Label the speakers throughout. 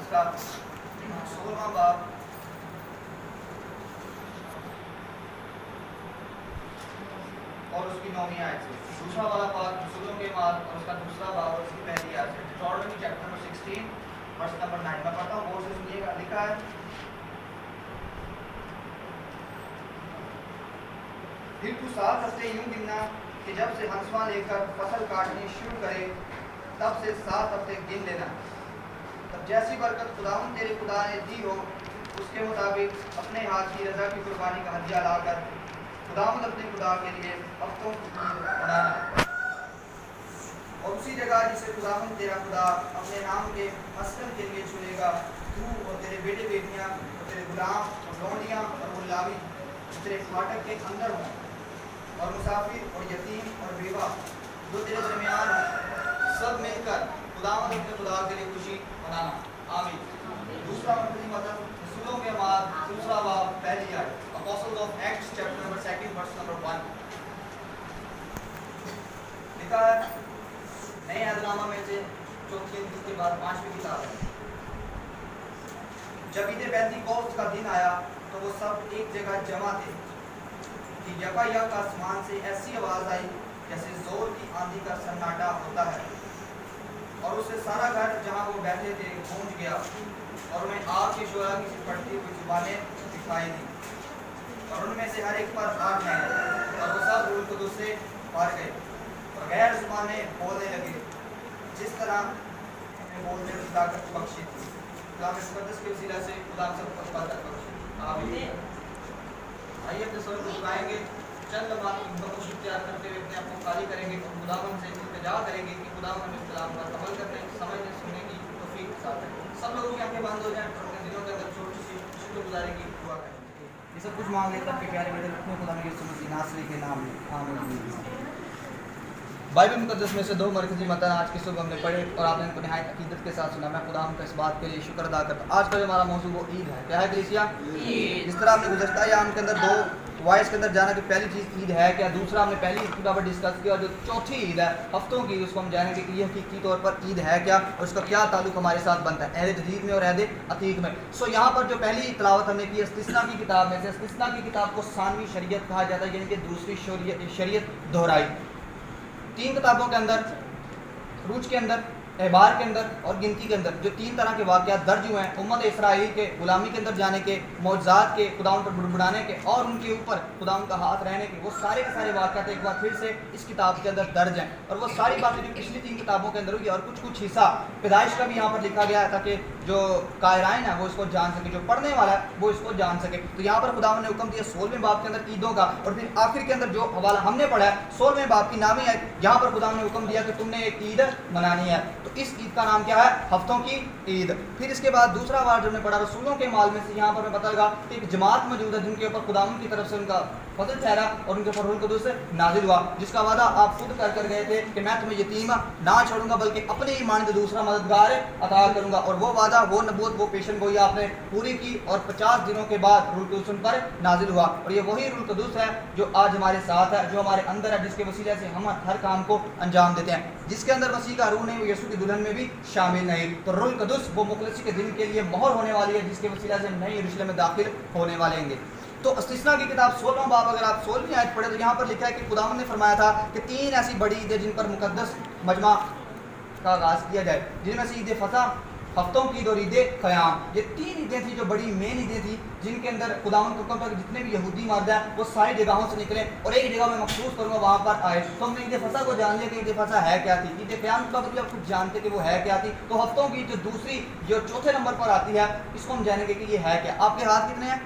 Speaker 1: اس کا 16واں باب اور اس کی 9ویں آیت سے، دوسرا والا پارٹ رسولوں کے مال اور اس کا دوسرا باب اور اس کی پہلی آیت سے، ڈیٹرونومی چیپٹر نمبر 16 ورس نمبر 9۔ میں پڑھتا ہوں، غور سے سنیے گا۔ لکھا ہے پھر تو 7 ہفتے یوں گننا کہ جب سے ہنسواں لے کر فصل کاٹنی شروع کرے تب سے 7 ہفتے گن لینا، تب جیسی برکت خداوند تیرے خدا نے دی ہو اس کے مطابق اپنے ہاتھ کی رضا کی قربانی کا ہدیہ لا کر خداوند اپنے خدا کے لیے ہفتوں کی عید منانا، اور اسی جگہ جسے خداوند تیرا خدا اپنے نام کے مسکن کے لیے چنے گا، تو اور تیرے بیٹے بیٹیاں اور تیرے غلام اور لونڈیاں اور غلامی تیرے پھاٹک کے اندر ہوں، اور مسافر اور یتیم اور بیوہ جو تیرے درمیان ہوں، سب مل کر خداوند اپنے خدا کے لیے خوشی منانا۔ آمین۔ دوسرا مرکزی مطلب رسولوں کے اعمال دوسرا باب پہلی آیت، apostles of acts chapter number 2 verse number 1۔ لکھا ہے نئے عہد نامہ میں سے چوتھی حدیث کے بعد 5ویں کتاب ہے۔ جب عید پینتیکوست کا دن آیا تو وہ سب ایک جگہ جمع تھے کہ یکایک آسمان سے ایسی آواز آئی جیسے زور کی آندھی کا سناٹا ہوتا ہے، اور اس سے سارا گھر جہاں وہ بیٹھے تھے گونج گیا، اور انہیں آگ کی شعلہ کی سی پھٹتی ہوئی زبانیں دکھائی دیں، اور ان میں سے ہر ایک پر ہاتھ ہیں، اور وہ سب روح القدس سے بھر گئے اور غیر زبانیں بولنے لگے جس طرح انہیں بولنے کی طاقت بخشی تھی۔ کلام مقدس کے وسیلہ سے خدا ہم سب کو برکت بخشے۔ آمین۔ آئیے اپنے سر کو جھکائیں گے، چند لمحات کی خاموشی اختیار کرتے ہوئے اپنے آپ کو خالی کریں گے اور خداوند سے التجا کریں گے کہ خداوند ہمیں کلام پر عمل کرنے، سمجھنے، سننے کی توفیق عطا کرے۔ سب لوگوں کی آنکھیں بند ہو جائیں اور اپنے دلوں کے اندر چھوٹی سی شکر گزاری کی دعا کریں۔ یہ سب کچھ مانگ لیتا کہ پیارے بیٹے اپنے خدا میں یسوع مسیح ناصری کے نام میں آمین۔ بائبل مقدس میں سے 2 مرکزی متن آج کی صبح ہم نے پڑھے اور آپ نے ان کو نہایت عقیدت کے ساتھ سنا۔ میں خدا ہم کا اس بات کے لیے شکر ادا کرتا ہوں۔ آج کا جو ہمارا موضوع وہ عید ہے۔ کیا ہے کلیسیا؟ عید۔ جس طرح ہم نے گزشتہ ایام کے اندر 2 وائس کے اندر جانا کہ پہلی چیز عید ہے کیا، دوسرا ہم نے پہلی عید کے بارے ڈسکس کیا، اور جو چوتھی عید ہے ہفتوں کی، اس کو ہم جانیں گے کہ یہ حقیقی طور پر عید ہے کیا اور اس کا کیا تعلق ہمارے ساتھ بنتا ہے عہد جدید میں اور عہد عتیق میں۔ یہاں پر جو پہلی تلاوت ہم نے کی استثنا کی کتاب میں سے، استثنا کی کتاب کو ثانوی شریعت کہا جاتا ہے، یعنی کہ دوسری شریعت دہرائی۔ 3 کتابوں کے اندر، روج کے اندر، احبار کے اندر اور گنتی کے اندر جو 3 طرح کے واقعات درج ہوئے ہیں، امت اسرائیل کے غلامی کے اندر جانے کے، معجزات کے، خداوند پر بڑبڑانے کے اور ان کے اوپر خداوند کا ہاتھ رہنے کے، وہ سارے کے سارے واقعات ایک بار پھر سے اس کتاب کے اندر درج ہیں، اور وہ ساری باتیں جو پچھلی 3 کتابوں کے اندر ہوئی، اور کچھ حصہ پیدائش کا بھی یہاں پر لکھا گیا ہے تاکہ جو قارئین ہے وہ اس کو جان سکے، جو پڑھنے والا ہے وہ اس کو جان سکے۔ تو یہاں پر خداوند نے حکم دیا 16ویں باب کے اندر عیدوں کا، اور پھر آخر کے اندر جو حوالہ ہم نے پڑھا ہے 16ویں باب کی 9ویں آیت، یہاں پر خداوند نے حکم دیا کہ تم نے ایک عید منانی ہے۔ تو اس عید کا نام کیا ہے؟ ہفتوں کی عید۔ پھر اس کے بعد دوسرا بار جو ہم نے پڑھا رسولوں کے مال میں سے، یہاں پر میں بتا لگا کہ ایک جماعت موجود ہے جن کے اوپر خداوند کی طرف سے ان کا فضل ٹھہرا اور ان کے اوپر روح القدس نازل ہوا، جس کا وعدہ آپ خود کر گئے تھے کہ میں تمہیں یتیم نہ چھوڑوں گا بلکہ اپنے ہی مانند دوسرا مددگار عطا کروں گا، اور وہ وعدہ، وہ نبوت، وہ پیشن گوئی آپ نے پوری کی، اور 50 دنوں کے بعد روح القدس ان پر نازل ہوا، اور یہ وہی روح القدس ہے جو آج ہمارے ساتھ ہے، جو ہمارے اندر ہے، جس کے وسیلے سے ہم ہر کام کو انجام دیتے ہیں۔ جس کے اندر مسیح کا روح نہیں وہ یسوع کی دلہن میں بھی شامل نہیں۔ تو روح القدس وہ مخلصی کے دن کے لیے مہر ہونے والی ہے جس کے وسیلہ سے نئے یروشلم میں داخل ہونے والے ہیں گے۔ تو استثنا کی کتاب 16واں باب اگر آپ 16ویں آیت پڑھیں تو یہاں پر لکھا ہے کہ خداوند نے فرمایا تھا کہ 3 ایسی بڑی عیدیں جن پر مقدس مجمع کا آغاز کیا جائے، جن میں سے عید فصح، ہفتوں کی عید اور عید قیام، یہ 3 عیدیں تھیں جو بڑی مین عیدیں تھیں، جن کے اندر خداوند کو حکم تھا کہ جتنے بھی یہودی مرد ہیں وہ ساری جگہوں سے نکلیں اور ایک جگہ میں مخصوص کروں گا وہاں پر آئے۔ تو ہم نے عید فصح کو جان لیا کہ عید فصح ہے کیا تھی، عید قیام کے بعد بھی آپ کچھ جانتے کہ وہ ہے کیا تھی۔ تو ہفتوں کی جو دوسری جو چوتھے نمبر پر آتی ہے اس کو ہم جانیں گے کہ یہ ہے کیا۔ آپ کے ہاتھ کتنے ہیں؟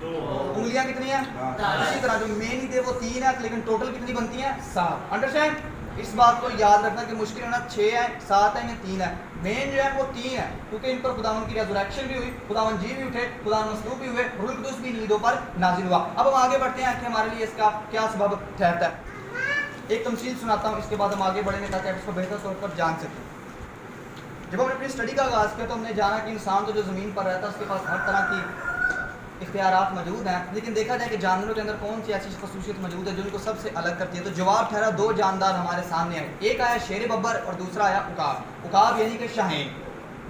Speaker 1: 2۔ انگلیاں کتنی ہیں؟ 4۔ اسی طرح جو مین عیدیں وہ 3 ہیں، لیکن ٹوٹل کتنی بنتی ہیں؟ 7۔ انڈرسٹینڈ؟ اس بات کو یاد رکھنا کہ مشکل ہے نا 6 ہے 7 ہے یا 3 ہے، مین جو ہے وہ 3 ہے، کیونکہ ان پر خداوند کی ریزوریکشن بھی ہوئی، خداوند جی بھی اٹھے، خداوند مصلوب بھی ہوئے، روح القدس بھی عیدوں پر نازل ہوا۔ اب ہم آگے بڑھتے ہیں کہ ہمارے لیے اس کا کیا سبب ٹھہرتا ہے۔ ایک تمثیل سناتا ہوں، اس کے بعد ہم آگے بڑھیں گے تاکہ آپ اس کو بہتر طور پر جان سکیں۔ جب ہم نے اپنی اسٹڈی کا آغاز کیا تو ہم نے جانا کہ انسان تو جو زمین پر رہتا ہے اس کے پاس ہر طرح کی اختیارات موجود ہیں، لیکن دیکھا جائے کہ جانوروں کے اندر کون سی ایسی خصوصیت موجود ہے جو ان کو سب سے الگ کرتی ہے۔ تو جواب ٹھہرا 2 جاندار ہمارے سامنے آئے، ایک آیا شیر ببر اور دوسرا آیا عقاب۔ عقاب یعنی کہ شاہین،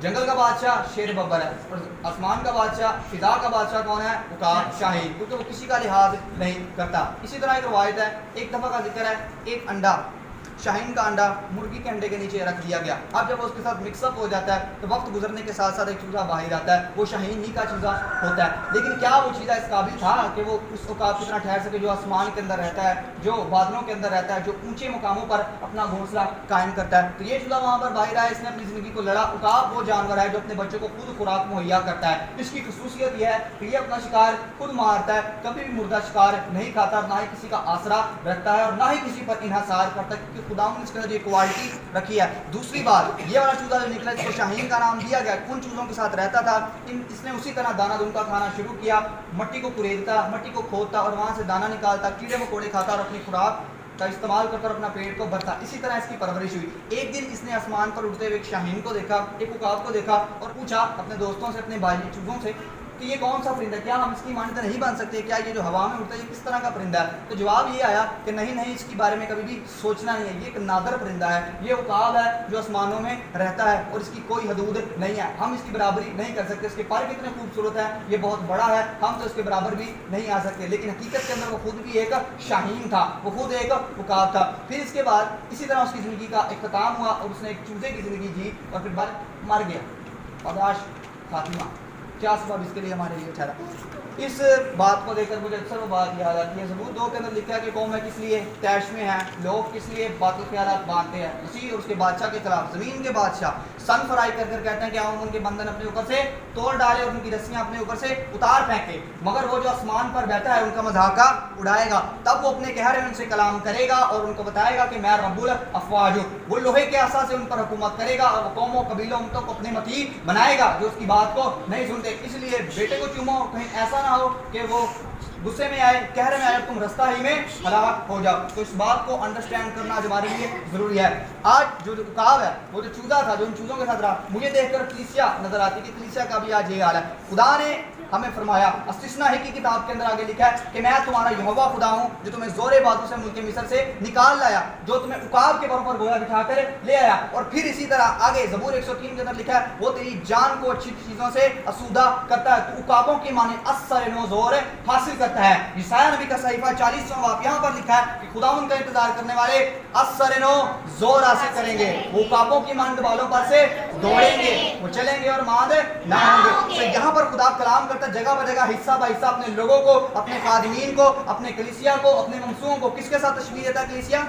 Speaker 1: जंगल का बादशाह शेर बब्बर है और आसमान का बादशाह फिजा का बादशाह कौन है? उकाब शाहीन, क्योंकि वो किसी का लिहाज नहीं करता। इसी तरह एक रवायत है, एक दफ़ा का जिक्र है, एक अंडा, शाहीन का अंडा मुर्गी के अंडे के नीचे रख दिया गया। अब जब उसके साथ मिक्सअप हो जाता है तो वक्त गुजरने के साथ साथ एक चूजा बाहर आता है, वो शाहीन ही का चूजा होता है। लेकिन क्या वो चीज़ा इस काबिल था कि वो उस उकाब की तरह ठहर सके जो आसमान के अंदर रहता है, जो बादलों के अंदर रहता है, जो ऊंचे मुकामों पर अपना घोंसला कायम करता है? तो ये चूजा वहाँ पर बाहर आया, इसने अपनी ज़िंदगी को लड़ा। उकाब वो जानवर है जो अपने बच्चों को खुद खुराक मुहैया करता है। इसकी खसूसियत यह है कि ये अपना शिकार खुद मारता है, कभी भी मुर्दा शिकार नहीं खाता, ना ही किसी का आसरा रखता है और ना ही किसी पर इन्हसार करता है, क्योंकि खुदा ने इसके अंदर ये क्वालिटी रखी है। दूसरी बात, ये वाला चूजा जो निकला इसको शाहीन का नाम दिया गया, उन चूजों के साथ रहता था। इसने उसी तरह दाना दुनका खाना शुरू किया, मट्टी को कुरेदता, मट्टी को खोदता और वहाँ से दाना निकालता, कीड़े मकोड़े खाता और अपनी खुराक का इस्तेमाल करता और अपना पेट को भरता। इसी तरह इसकी परवरिश हुई। एक दिन इसने आसमान पर उड़ते हुए एक शाहीन को देखा, एक उकाब को देखा और पूछा अपने दोस्तों से, अपने भाई चूजों से कि ये कौन सा परिंदा है, क्या हम इसकी मान्यता नहीं बन सकते, क्या ये जो हवा में उड़ता है ये किस तरह का परिंदा है? तो जवाब ये आया कि नहीं नहीं, इसके बारे में कभी भी सोचना नहीं है, ये एक नादर परिंदा है, ये उकाब है जो आसमानों में रहता है और इसकी कोई हदूद नहीं है, हम इसकी बराबरी नहीं कर सकते। इसके पर कितने खूबसूरत है, ये बहुत बड़ा है, हम तो इसके बराबर भी नहीं आ सकते। लेकिन हकीकत के अंदर वो खुद भी एक शाहीन था, वो खुद एक उकाब था। फिर इसके बाद इसी तरह उसकी ज़िंदगी का इख्तिताम हुआ और उसने एक चूजे की ज़िंदगी जी और फिर बाद मर गया। पदाश खातिमा, क्या सबब इसके लिए हमारे लिए ठहरा? इस बात को देखकर मुझे अक्सर वो बात याद आती है, ज़बूर 2 के अंदर लिखा है कि कौम है किस लिए तैश में है, लोग किस लिए बातों ख्यालात बांधते हैं। मसीह और उसके बादशाह के खिलाफ ज़मीन के बादशाह सन फराई कर कर कहते हैं कि हम उनके बंधन अपने ऊपर से तोड़ डाले और उनकी रस्सियाँ अपने ऊपर से उतार फेंके, मगर वो जो आसमान पर बैठा है उनका मजाका उड़ाएगा। तब वो अपने कहरे उनसे कलाम करेगा और उनको बताएगा कि मैं रब्बुल अफवाज हूँ। वो लोहे के आसा से उन पर हुकूमत करेगा और कौमों कबीलों उनको अपने मती बनाएगा जो उसकी बात को नहीं सुनते। इसलिए बेटे को चूमो, कहीं ऐसा ना हो कि वो गुस्से में आए, कहरे में आए, तुम रास्ता ही में हलाक हो जाओ। तो इस बात को अंडरस्टैंड करना हमारे लिए ज़रूरी है। आज जो उकाब है, वो जो चूजा था, जो उन चूजों के साथ रहा, मुझे देखकर कलीसिया नजर आती है कि कलीसिया का भी आज ये हाल है। खुदा ने हमें फरमाया, अस्तिस्ना है की किताब के अंदर आगे लिखा है कि मैं तुम्हारा यहोवा खुदा हूँ जो तुम्हें जोरे बातों से मुल्क मिस्र से निकाल लाया, जो तुम्हें उकाब के बराबर गोया बिठा कर ले आया। और फिर इसी तरह आगे ज़बूर 103 के अंदर लिखा है, वो तेरी जान को अच्छी चीज़ों से असूदा करता है, तो उकाबों की माने असर नो जोर हासिल करता है। ईसाया नबी का सहीफा 40वां बाब यहाँ पर लिखा है कि खुदा उनका इंतजार करने वाले असर नो जोर हासिल करेंगे, वो उकाबों की मानद बालों पर से दौड़ेंगे, वो चलेंगे और मांद ना होंगे। तो यहाँ पर खुदा कलाम करता जगह ब जगह हिस्सा ब हिस्सा अपने लोगों को, अपने खादिमीन को, अपने कलीसिया को, अपने मंसूओं को किसके साथ तशबीह देता है कलीसिया?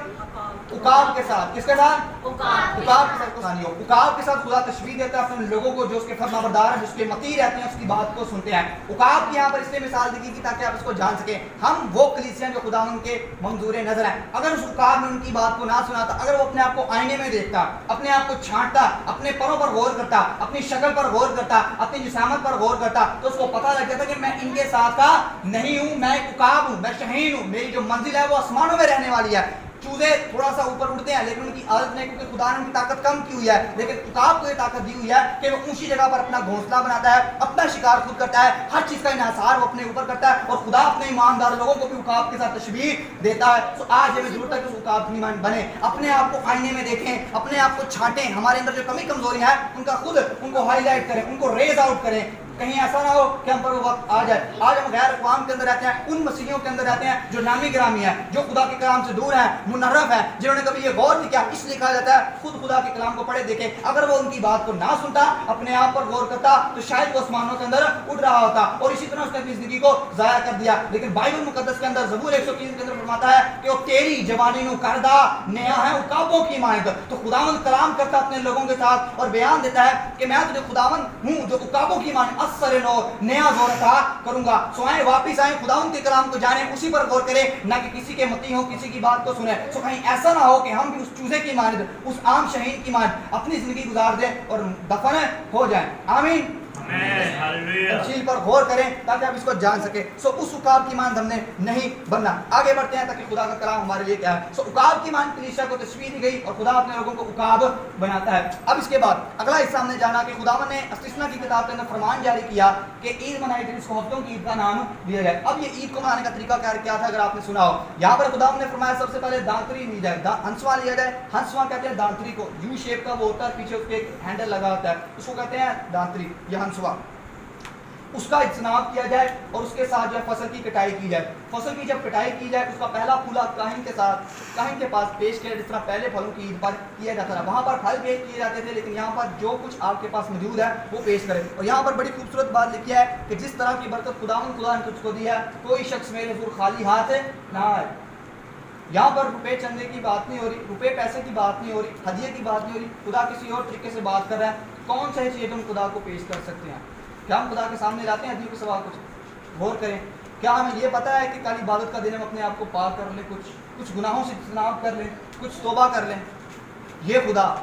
Speaker 1: उकाब के साथ। किसके साथ? उकाब के साथ। उकाब के साथ खुदा तशबीह देता है अपने लोगों को जो उसके फरमाबरदार हैं, जिसके मती रहते हैं, उसकी बात को सुनते हैं। उकाब की यहाँ पर इसलिए मिसाल दी की ताकि आप इसको जान सकें, हम वो कलीसिया जो खुदा उनके मंजूर नजर है। अगर उस उकाब ने उनकी बात को ना सुनाता, अगर वो अपने आप को आईने में देखता, अपने आप को छांटता, अपने परों पर गौर करता, अपनी शक्ल पर गौर करता, अपनी जिसामत पर गौर करता, तो उसको पता लग जाता कि मैं इनके साथ का नहीं हूं, मैं एक उकाब हूं, मैं शाहीन हूं, मेरी जो मंजिल है वो आसमानों में रहने वाली है। चूजे थोड़ा सा ऊपर उड़ते हैं लेकिन उनकी आदत नहीं, क्योंकि खुदा ने उनकी ताकत कम की हुई है। लेकिन उकाब को ये ताकत दी हुई है कि वो ऊंची जगह पर अपना घोंसला बनाता है, अपना शिकार खुद करता है, हर चीज का इन्हिसार वो अपने ऊपर करता है। और खुदा अपने ईमानदार लोगों को भी उकाब के साथ तशबीह देता है। तो आज हमें जरूरत है कि उस उकाब की ईमान बने, अपने आप को आईने में देखें, अपने आप को छांटें, हमारे अंदर जो कमी कमजोरी है उनका खुद उनको हाईलाइट करें, उनको रेज आउट करें। कहीं ऐसा ना हो कि हम पर वो वक्त आ जाए। आज हम गैर अक़वाम के अंदर रहते हैं, उन मसीहियों के अंदर रहते हैं जो नामी गिरामी है, जो खुदा के कलाम से दूर है, मुनर्रफ है, जिन्होंने कभी ये गौर नहीं किया। इसलिए कहा जाता है खुद खुदा के कलाम को पढ़े देखे। अगर वो उनकी बात को ना सुनता, अपने आप पर गौर करता, तो शायद वो आसमानों के अंदर उड़ रहा होता और इसी तरह उसने अपनी जिंदगी को जाया कर दिया। लेकिन बाइबल मुकद्दस के अंदर ज़बूर 103 के अंदर फरमाता है कि वो तेरी जवानी नु करदा नया है उकाबों की मानद। तो खुदावंद कलाम करता अपने लोगों के साथ और बयान देता है कि मैं तुझे खुदावंद हूँ जो उकाबों की मानद असर नो नया जोर अता करूंगा। सो आए वापिस आए, खुदावंद के कलाम को जाने, उसी पर गौर करें, ना कि किसी के मती हो, किसी की बात को सुने। सो कहीं ऐसा ना हो कि हम भी उस चूजे की मानद, उस आम शहीद की मानद अपनी जिंदगी गुजार दें और दफन हो जाएं। आमीन। تفصیل پر غور کریں تاکہ آپ اس کو جان سکیں. سو اس عقاب کی مانند ہم نے نہیں بننا. آگے بڑھتے ہیں تاکہ خدا کا کلام ہمارے لیے کیا ہے. سو عقاب کی مانند کلیسیا کو تصویر دی گئی اور خدا اپنے لوگوں کو عقاب بناتا ہے. اب اس کے بعد اگلا حصہ ہم نے جانا کہ خداوند نے استثنا کی کتاب کے اندر فرمان جاری کیا کہ عید منائی جائے جس کو ہفتوں کی عید کا نام دیا جائے. اب یہ عید کو منانے کا طریقہ کیا تھا اگر آپ نے سنا ہو. یہاں پر خداوند نے فرمایا سب سے پہلے دانتری لی جائے, ہنسواں لیا جائے. ہنسواں کہتے ہیں دانتری کو, یو شیپ کا وہ ہوتا ہے, پیچھے اس کے ایک ہینڈل لگا ہوتا ہے, اس کو کہتے ہیں دانتری یا ہنسواں. اس کا اجتناب کیا جائے اور اس کے ساتھ جو ہے فصل کی کٹائی کی جائے. فصل کی جب کٹائی کی جائے اس کا پہلا پھولا کاہن کے پاس پیش کیا, جس طرح پہلے پھلوں کی عید پر کیا جاتا تھا. وہاں پر پھل پیش کیے جاتے تھے لیکن یہاں پر جو کچھ آپ کے پاس موجود ہے وہ پیش کرے. اور یہاں پر بڑی خوبصورت بات لکھی ہے کہ جس طرح کی برکت خدا نے تجھ کو دی ہے کوئی شخص میرے حضور خالی ہاتھ نہ آئے. یہاں پر روپے چندے کی بات نہیں ہو رہی, روپے پیسے کی بات نہیں ہو رہی, ہدیے کی بات نہیں ہو رہی. خدا کسی اور طریقے سے بات کر رہا ہے. کون سا چیز ہم خدا کو پیش کر سکتے ہیں؟ کیا ہم خدا کے سامنے لاتے ہیں ہدیوں کے سوا کچھ؟ غور کریں. کیا ہمیں یہ پتہ ہے کہ کل عبادت کا دن ہم اپنے آپ کو پاک کر لیں, کچھ گناہوں سے اجتناب کر لیں, کچھ توبہ کر لیں؟ یہ خدا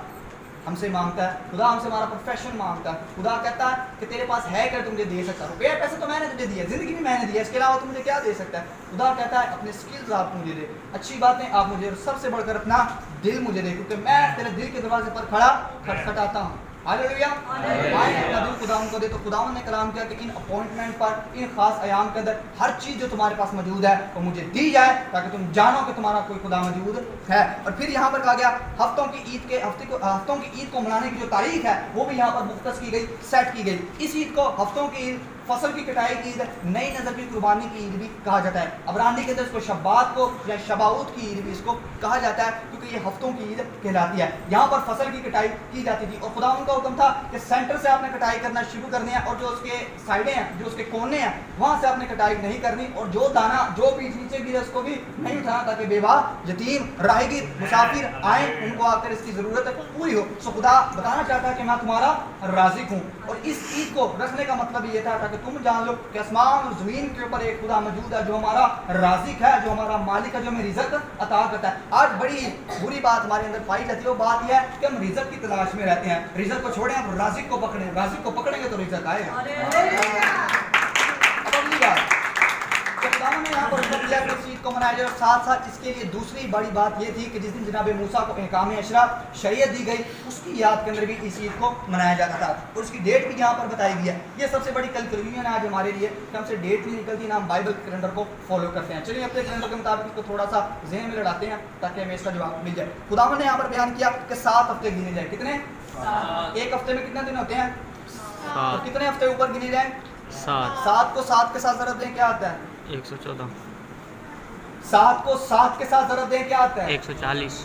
Speaker 1: ہم سے مانگتا ہے. خدا ہم سے ہمارا پروفیشن مانگتا ہے. خدا کہتا ہے کہ تیرے پاس ہے کر, تم مجھے دے سکتا. روپے پیسے تو میں نے تجھے دیے, زندگی بھی میں نے دی ہے, اس کے علاوہ تم مجھے کیا دے سکتا ہے؟ خدا کہتا ہے اپنے سکلز آپ مجھے دے, اچھی باتیں آپ مجھے, اور سب سے بڑھ کر اپنا دل مجھے دے, کیونکہ میں تیرے دل کے دروازے پر کھڑا کھٹکھٹاتا ہوں. ہاللیلویا. اپنا دل خداوند کو دے. تو خداوند نے کلام کیا کہ ان اپوائنٹمنٹ پر, ان خاص ایام کے اندر ہر چیز جو تمہارے پاس موجود ہے وہ مجھے دی جائے تاکہ تم جانو کہ تمہارا کوئی خدا موجود ہے. اور پھر یہاں پر کہا گیا ہفتوں کی عید کو منانے کی جو تاریخ ہے وہ بھی یہاں پر مختص کی گئی, سیٹ کی گئی. اس عید کو ہفتوں کی عید, فصل کی کٹائی کی عید, نئی نسل کی قربانی کی عید بھی کہا جاتا ہے. عبرانی کے اندر اس کو شبات کو یا شباؤت کی عید بھی اس کو کہا جاتا ہے کیونکہ یہ ہفتوں کی عید کہلاتی ہے. یہاں پر فصل کی کٹائی کی جاتی تھی اور خدا ان کا حکم تھا کہ سینٹر سے آپ نے کٹائی کرنا شروع کرنی ہے اور جو اس کے سائڈیں ہیں, جو اس کے کونے ہیں, وہاں سے آپ نے کٹائی نہیں کرنی, اور جو دانا جو بیج نیچے گرے اس کو بھی نہیں اٹھانا تاکہ بیوہ, یتیم, راہگیر, مسافر آئیں, ان کو آ کر اس کی ضرورت پوری ہو. سو خدا بتانا چاہتا ہے کہ میں تمہارا رازق ہوں. اور اس عید کو رکھنے کا مطلب یہ تھا تاکہ تم جان لو کہ آسمان اور زمین کے اوپر ایک خدا موجود ہے جو ہمارا رازق ہے, جو ہمارا مالک ہے, جو ہمیں رزق عطا کرتا ہے. آج بڑی بری بات ہمارے اندر پائی جاتی ہے, وہ بات یہ ہے کہ ہم رزق کی تلاش میں رہتے ہیں. رزق کو چھوڑیں, ہم رازق کو پکڑیں. رازق کو پکڑیں گے تو رزق آئے گا. اب اگلی بات خداوند نے یہاں پر حکم دیا کہ اس عید کو منایا جائے, اور ساتھ ساتھ اس کے لیے دوسری بڑی بات یہ تھی کہ جس دن جناب موسیٰ کو احکام اشرا شریعت دی گئی اس کی یاد کے اندر بھی اس عید کو منایا جاتا تھا, اور اس کی ڈیٹ بھی یہاں پر بتائی گئی ہے. یہ سب سے بڑی کنفیوژن ہے آج ہمارے لیے کہ ہم سے ڈیٹ نہیں نکلتی, نہ ہم بائبل کیلنڈر کو فالو کرتے ہیں. چلیے اپنے کیلنڈر کے مطابق اس کو تھوڑا سا ذہن میں لڑاتے ہیں تاکہ ہمیں اس کا جواب مل جائے. خداوند نے یہاں پر بیان کیا کہ 7 ہفتے گنے جائیں. کتنے؟ ایک ہفتے میں کتنے دن ہوتے ہیں؟ اور کتنے ہفتے اوپر گنے جائیں؟ 7 کو 7 کے ساتھ ضرب دیں کیا آتا ہے؟
Speaker 2: 114.
Speaker 1: 7 کو 7 کے ساتھ ضرب دیں کیا آتا ہے؟
Speaker 2: 140.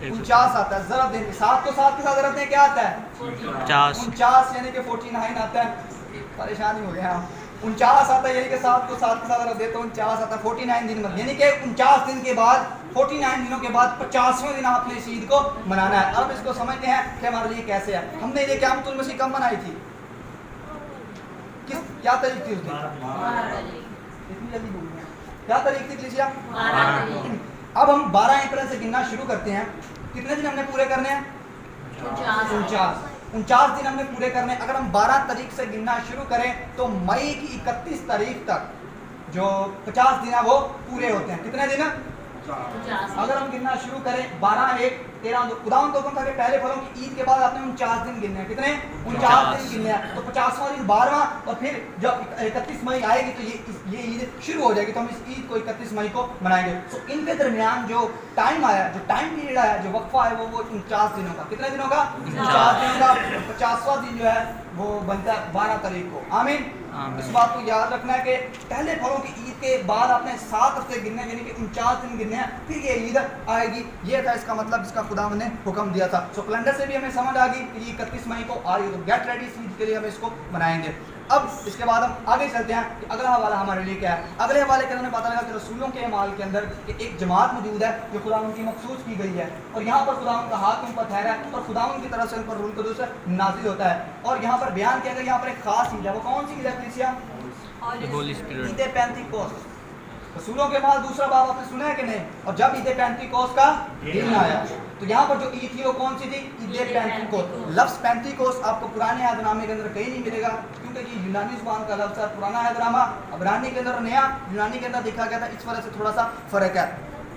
Speaker 1: 49 آتا ہے. ضرب دیں 7 کو 7 کے ساتھ ضرب دیں کیا آتا ہے؟ 49 یعنی کہ 49 آتا ہے. پریشانی ہو گیا. 49 آتا ہے یعنی کہ 7 کو 7 کے ساتھ ضرب دیں تو 49 آتا ہے. 49 دن میں یعنی کہ 49 دن کے بعد 49 دنوں کے بعد 50ویں دن آپ نے اس عید کو منانا ہے. اب اس کو سمجھتے ہیں کہ ہمارے لیے کیسے ہے. ہم نے یہ قیامت المسیح کب منائی تھی؟ کیا تاریخ تھی اس دن؟ اتنی جلدی بول رہے ہیں. کیا تاریخ تھی کلیسیا؟ اب ہم 12 اپریل سے گننا شروع کرتے ہیں. کتنے دن ہم نے پورے کرنے ہیں؟ 49 دن ہم نے پورے کرنے. اگر ہم 12 تاریخ سے گننا شروع کریں تو مئی کی 31 تاریخ تک جو 50 دن ہے وہ پورے ہوتے ہیں. کتنے دن؟ اگر ہم گننا شروع کریں 12 1 13 خداوند کا حکم تھا کہ پہلے پھلوں کی عید کے بعد آپ نے 49 دن گننے ہیں. کتنے؟ 49 دن گننے ہیں. تو 50واں دن 12واں, اور پھر جب 31 مئی آئے گی تو یہ عید شروع ہو جائے گی. تو ہم اس عید کو 31 مئی کو منائیں گے. تو ان کے درمیان جو ٹائم آیا, جو ٹائم پیریڈ آیا, جو وقفہ ہے وہ 49 دنوں کا. کتنے دنوں کا؟ 49 دنوں کا. 50واں دن جو ہے وہ بنتا ہے 12 تاریخ کو. آمین. اس بات کو یاد رکھنا ہے کہ پہلے پھلوں کی عید کے بعد آپ نے 7 ہفتے گننے یعنی کہ 49 دن گننے ہیں, پھر یہ عید آئے گی. یہ تھا اس کا مطلب جس کا خداوند نے حکم دیا تھا. سو کیلنڈر سے بھی ہمیں سمجھ آ گئی کہ یہ 31 مئی کو آ رہی ہے, تو گیٹ ریڈی اس عید کے لیے ہم اس کو منائیں گے. اب اس کے بعد ہم آگے چلتے ہیں کہ اگلا حوالہ ہمارے لیے کیا ہے. اگلے حوالے کے اندر ہمیں پتہ لگا کہ رسولوں کے اعمال کے اندر ایک جماعت موجود ہے جو خداوند کی مخصوص کی گئی ہے, اور یہاں پر خداوند کا ہاتھ ان پر ٹھہرا ہے اور خداوند کی طرف سے ان پر روح القدس نازل ہوتا ہے. اور یہاں پر بیان کیا گیا یہاں پر ایک خاص عید ہے. وہ کون سی عید ہے کلیسیا؟
Speaker 2: ہولی اسپرٹ.
Speaker 1: عید پینتیکوست. रसूलों के माल दूसरा बाब आपने सुना है कि नहीं? और जब ईद पेंतीकोस्त का दिन आया, तो यहाँ पर जो ईद थी वो कौन सी थी? ईद पेंतीकोस्त। लफ्ज़ पेंतीकोस्त आपको पुराने अहदनामे के अंदर कहीं नहीं मिलेगा, क्योंकि ये यूनानी ज़ुबान का लफ्ज़ है। पुराना अहदनामा अबरानी के अंदर, नया यूनानी के अंदर देखा गया था, इस वजह से थोड़ा सा फ़र्क है।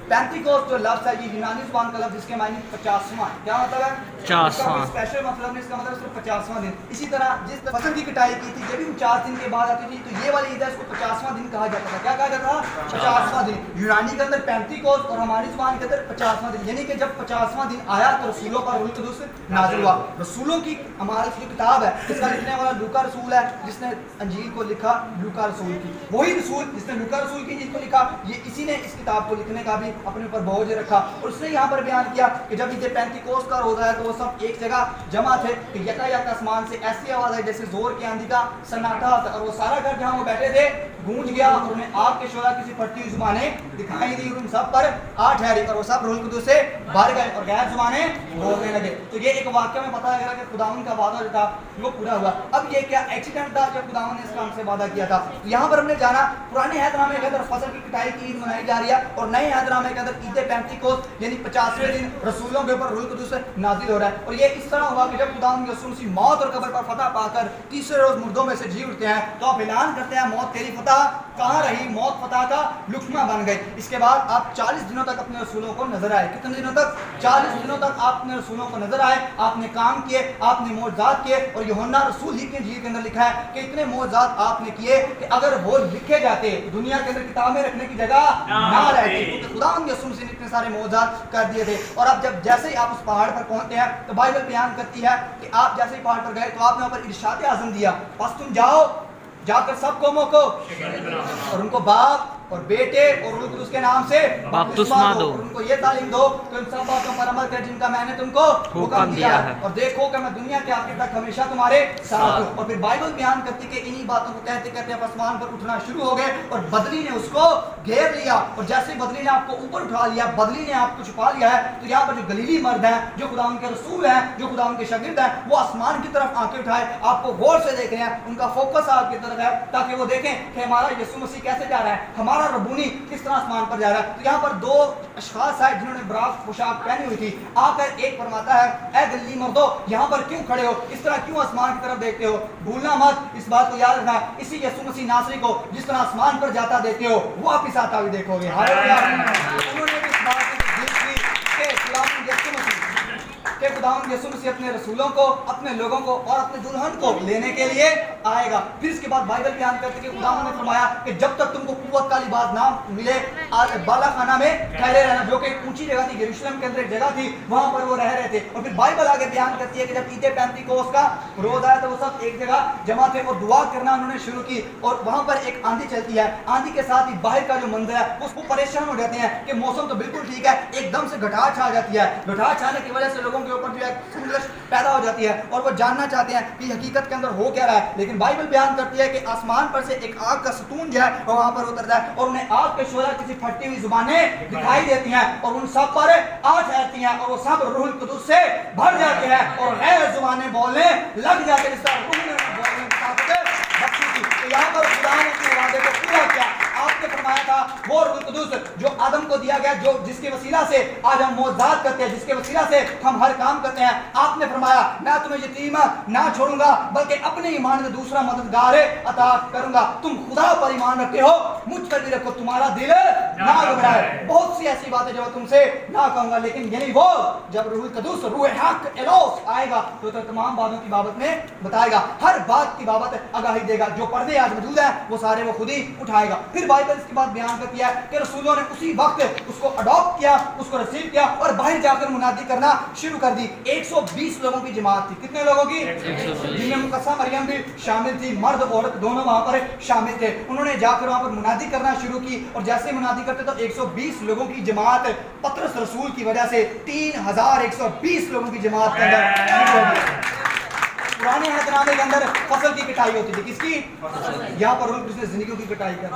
Speaker 1: पेंतीकोस्त जो लफ्ज़ है ये यूनानी ज़ुबान का लफ्ज़, जिसके मायने 50वां, क्या मतलब है? 50वां। स्पेशल मतलब नहीं, इसका मतलब सिर्फ 50वां दिन। इसी तरह जिस फसल की कटाई की थी जब भी 50 दिन के बाद आती थी, तो ये वाली ईद है, इसको 50वां दिन कहा जाता था। क्या कहा जाता था? 50वां दिन। यूनानी के अंदर पेंतीकोस्त और हमारी ज़ुबान के अंदर 50वां दिन, यानी कि जब 50वां दिन आया तो रसूलों पर रूह कुदूस नाज़िल हुआ। रसूलों की हमारी जो किताब है, इसका लिखने वाला लूका रसूल है, जिसने अंजील को लिखा लूका रसूल की। वही रसूल जिसने लूका रसूल की इंजील को लिखा, ये इसी ने इस किताब को लिखने का भी अपने ऊपर बोझ रखा। और उसने यहाँ पर बयान किया कि जब ईद पेंतीकोस्त का रोज़ा है तो वो सब एक जगह जमा थे कि यकायक आसमान से ऐसी आवाज़ आई जैसे जोर की आंधी का सन्नाटा था, और वो सारा घर जहाँ वो बैठे थे गूंज गया, और उन्हें आग के शोला किसी फटती हुई जुबानें दिखाई दी, उन सब पर आ ठहरी, और वो सब रूह कुदूस से भर गए और गैर जुबानें बोलने लगे। तो ये एक वाक़या में पता लगा कि खुदावन का वादा जो था वो पूरा हुआ। अब ये क्या एक्सीडेंट था जब खुदावन ने इस काम से वादा किया था? यहाँ पर हमने जाना पुराने अहदनामे के अंदर फसल की कटाई की ईद मनाई जा रही है, और नए अहदनामे के अंदर ईद पेंतीकोस्त यानी 50वें दिन रसूलों के ऊपर रूह कुदूस नाज़िल हो रहा है। और ये इस तरह हुआ कि जब खुदावन यीशु मसीह मौत और कब्र पर फतह पाकर तीसरे रोज मुर्दों में से जी उठते हैं, तो आप ऐलान करते हैं मौत तेरी फतह कहाँ रही? मौत फतह का लुकमा बन गई। इसके बाद आप 40 दिनों तक अपने रसूलों को नजर आए। कितने दिनों तक? 40 दिनों तक आप अपने रसूलों को नजर आए, आपने काम किए, आपने मौजज़ात किए। और यूहन्ना रसूल ही की इंजील के अंदर लिखा है कि इतने मौजज़ात आपने किए कि अगर वो लिखे जाते दुनिया के अंदर किताबें रखने की जगह ना रहती, क्योंकि खुदावंद यीशु मसीह ने इतने सारे मौजज़ात कर दिए थे। और अब जैसे ही आप उस पहाड़ पर पहुंचते हैं तो बाइबल बयान करती है कि आप जैसे ही पहाड़ पर गए तो आपने वहां पर इरशाद आज़म दिया, बस तुम जाओ, जाकर सब कौमों को और उनको बाप और बेटे और रूह कुदूस के नाम से बपतिस्मा दो, और उनको ये तालीम दो कि उन सब बातों पर अमल करें जिनका मैंने तुमको हुक्म दिया है, और देखो कि मैं दुनिया के आखिर तक हमेशा तुम्हारे साथ हूं। और फिर बाइबल बयान करती कि इन्हीं बातों को कहते कहते आप आसमान पर उठना शुरू हो गए, और बदली ने उसको घेर लिया। और जैसे बदली ने आपको ऊपर उठा लिया, बदली ने आपको छुपा लिया है, तो यहाँ पर जो गलीली मर्द हैं, जो खुदावंद के रसूल हैं, जो खुदावंद के शागिर्द हैं, वो आसमान की तरफ आंखें उठाए आपको गौर से देख रहे हैं। उनका फोकस आपकी तरफ है, ताकि वो देखें कि हमारा यीशु मसीह कैसे जा रहा है, हमारा रब्बूनी किस तरह आसमान पर जा रहा है। तो यहाँ पर दो अशखास है जिन्होंने बराक पोशाक पहनी हुई थी। आकर एक फरमाता है, ऐ गलीली मर्दो, यहाँ पर क्यों खड़े हो, इस तरह क्यों आसमान की तरफ देखते हो? भूलना मत, इस बात को याद रखना, इसी यीशु मसीह नासरी को जिस तरह आसमान पर जाता देखते हो वापिस आता भी देखोगे। उन्होंने इस बात कि खुदावंद यीशु मसीह अपने रसूलों को, अपने लोगों को और अपने दुल्हन को लेने के लिए आएगा। फिर इसके बाद बाइबल बयान करती है कि खुदावंद ने फरमाया कि जब तक तुमको कुव्वत का लिबास ना मिले बाला खाना में ठहरे रहना, जो कि ऊंची जगह थी, यरूशलेम के अंदर एक जगह थी, वहां पर वो रह रहे थे। और फिर बाइबल आगे बयान करती है कि जब ईद पेंतीकोस्त का रोज आया तो वो सब एक जगह जमा थे और दुआ करना उन्होंने शुरू की। और वहां पर एक आंधी चलती है, आंधी के साथ ही बाहर का जो मंजर है उसको परेशान हो जाते हैं कि मौसम तो बिल्कुल ठीक है, एकदम से घटाट छा जाती है। घटाट छाने की वजह से लोगों के ऊपर जो है पैदा हो जाती है और वो जानना चाहते हैं कि हकीकत के अंदर हो क्या रहा है। लेकिन बाइबल बयान करती है कि आसमान पर से एक आग का सतून जो है वो वहां पर उतरता है और उन्हें आग के शोला किसी फटती हुई जुबानें दिखाई देती हैं और उन सब पर आ ठहरती हैं और वो सब रूह कुदूस से भर जाते हैं और गैर जुबानें बोलने लग जाते हैं, जिस तरह रूह ने बोलने की ताकत बख्शी थी। तो यहाँ पर खुदा ने अपने वादे को पूरा किया। आपने फरमाया था वो रूह कुदूस जो आदम को दिया गया, जो जिसके वसीला से आज हम मौजज़ात करते हैं, जिसके वसीला से हम हर काम करते हैं, आपने फरमाया मैं तुम्हें यतीम ना छोड़ूंगा बल्कि अपने ईमान से दूसरा मददगार अता करूंगा। तुम खुदा पर ईमान रखते हो, मुझ पर भी रखो, तुम्हारा दिल ना घबराए। बहुत सी ऐसी बातें जो तुमसे ना कहूंगा, लेकिन यही वो जब रूह कुदूस रूह हक एलोस आएगा तो तमाम बातों की बाबत में बताएगा, हर बात की बाबत आगाही देगा। जो पर्दे आज मौजूद है वो सारे वो खुद ही उठाएगा। फिर बाइबल इसके बाद बयान करती है कि रसूलों ने उसी वक्त उसको अडॉप्ट किया, उसको रिसीव किया और बाहर जाकर मुनादी करना शुरू कर दी। 120 लोगों की जमात थी। कितने लोगों की? जिनमें मुकस्सा मरियम भी शामिल थी, मर्द औरत दोनों वहां पर शामिल थे। उन्होंने जाकर वहां पर मुनादी करना शुरू की और जैसे मुनादी करते तो 120 लोगों की जमात पतरस रसूल की वजह से 3120 लोगों की जमात के अंदर पुराने अहदनामे के अंदर फसल की कटाई होती थी, किसकी? यहाँ पर रूह ने जिंदगियों की कटाई कर।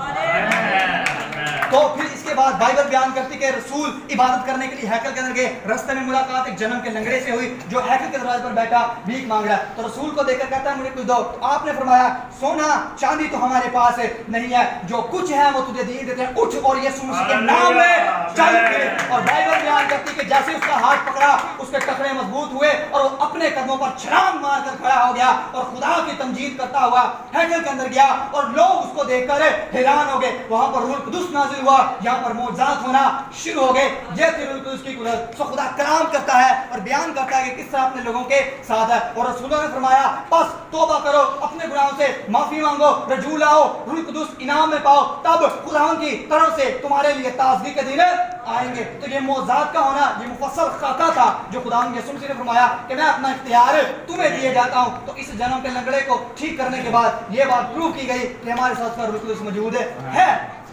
Speaker 1: तो फिर इसके बाद बाइबल बयान करती कि रसूल इबादत करने के लिए हैकल के अंदर गए, रास्ते में मुलाकात एक जन्म के लंगड़े से हुई जो हैकल के दरवाजे पर बैठा भीख मांग रहा है। तो रसूल को देखकर कहता है मुझे कुछ दो। तो आपने फरमाया सोना चांदी तो हमारे पास नहीं है, जो कुछ है वो तुझे दिए देते हैं, उठ और यीशु मसीह के नाम में चल फिर। और बाइबल बयान करती कि जैसे उसका हाथ पकड़ा उसके टखने मजबूत हुए और वो अपने कदमों पर छलांग मारकर खड़ा हो गया और खुदा की तमजीद करता हुआ हैकल के अंदर गया और लोग उसको देखकर हैरान हो गए। वहां पर रूह कुदुस नाज़िल हुआ, यहाँ पर मौजज़ात होना शुरू हो गए। ये थी रूह कुदुस की कुदरत। सो खुदा कलाम करता है और बयान करता है कि किस तरह अपने लोगों के साथ है। और रसूलों ने फरमाया बस तौबा करो, अपने गुनाहों से माफी मांगो, रजू लाओ, रूह कुदुस इनाम में पाओ, तब खुदा की तरफ से तुम्हारे लिए ताज़गी के दिन आएंगे। तो ये मौजज़ात का होना ये मुफस्सल खाका था जो खुदा यीशु मसीह ने फरमाया कि मैं अपना इख्तियार तुम्हें दिए जाता हूँ। तो इस जन्म के लंगड़े को ठीक करने के बाद ये बात प्रूव की गई कि हमारे साथ रूह कुदुस मौजूद है।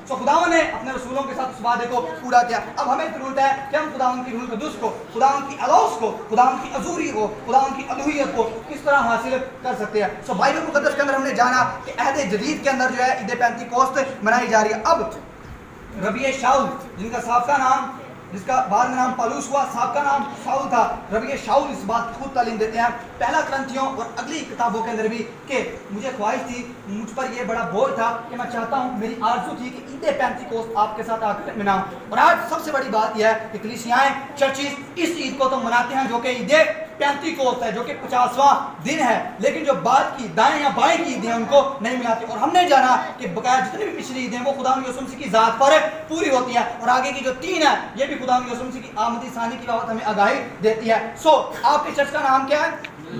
Speaker 1: तो खुदा ने अपने रसूलों के साथ उस वादे को पूरा किया। अब हमें जरूरत है कि हम खुदा की रूह कुदुस को, खुदा की अलौस को, खुदा की अजूरी को, खुदा की अलूहियत को किस तरह हासिल कर सकते हैं। सो बाइबल मुकद्दस के अंदर हमने जाना कि अहद जदीद के अंदर जो है ईद पेंतीकोस्त मनाई जा रही है। अब रबी शाऊल जिनका साबका नाम, जिसका बाद में नाम पौलुस हुआ, साबका नाम शाऊल था, रबी शाऊल इस बात की खुद तालीम देते हैं पहला ग्रंथियों और अगली किताबों के अंदर भी कि मुझे ख्वाहिश थी, मुझ पर यह बड़ा बोझ था कि मैं चाहता हूँ, मेरी आरज़ू थी कि ईद पेंतीकोस्त आपके साथ आकर मनाऊं। और आज सबसे बड़ी बात यह है कि कलीसियाएं, चर्चिज इस ईद को तो मनाते हैं जो कि ईद पेंतीकोस्त है, जो कि 50वां दिन है, लेकिन जो बाद की दाएं या बाएं की ईदें उनको नहीं मिलाती। और हमने जाना कि बकाया जितनी भी पिछली ईदें वो खुदा यीशु मसीह की ज़ात पर पूरी होती हैं और आगे की जो 3 है ये भी खुदा यीशु मसीह की आमदी सानी की बाबत हमें आगाही देती है। सो आपके चर्च का नाम क्या है?